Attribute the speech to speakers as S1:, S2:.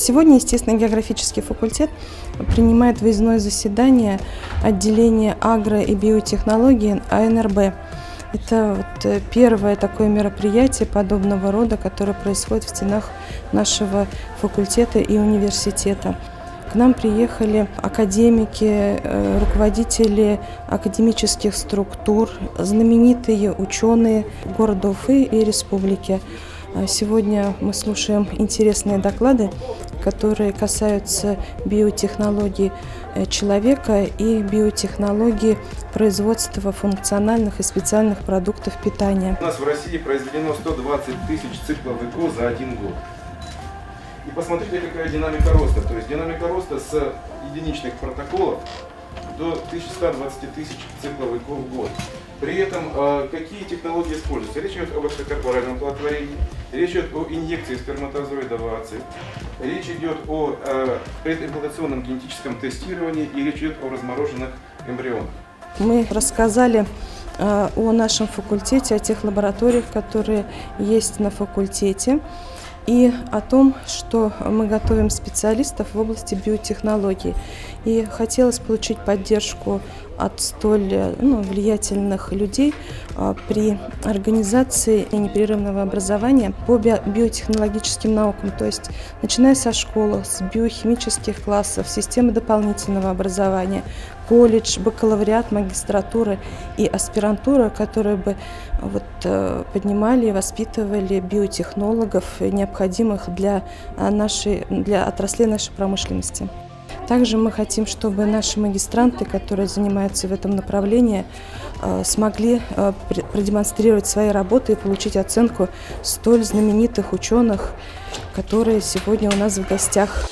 S1: Сегодня естественно-географический факультет принимает выездное заседание отделения агро- и биотехнологий АНРБ. Это первое такое мероприятие подобного рода, которое происходит в стенах нашего факультета и университета. К нам приехали академики, руководители академических структур, знаменитые ученые города Уфы и республики. Сегодня мы слушаем интересные доклады, которые касаются биотехнологий человека и биотехнологий производства функциональных и специальных продуктов питания.
S2: У нас в России произведено 120 тысяч циклов ЭКО за один год. И посмотрите, какая динамика роста. То есть динамика роста с единичных протоколов до 1120 тысяч циклов ЭКО в год. При этом какие технологии используются? Речь идет об экстракорпоральном оплодотворении, речь идет о инъекции сперматозоида в ацид, речь идет о предимплантационном генетическом тестировании и речь идет о размороженных эмбрионах.
S1: Мы рассказали о нашем факультете, о тех лабораториях, которые есть на факультете, и о том, что мы готовим специалистов в области биотехнологий. И хотелось получить поддержку от столь влиятельных людей при организации непрерывного образования по биотехнологическим наукам, то есть начиная со школы, с биохимических классов, системы дополнительного образования, колледж, бакалавриат, магистратура и аспирантура, которые бы поднимали и воспитывали биотехнологов, необходимых для отраслей нашей промышленности. Также мы хотим, чтобы наши магистранты, которые занимаются в этом направлении, смогли продемонстрировать свои работы и получить оценку столь знаменитых ученых, которые сегодня у нас в гостях.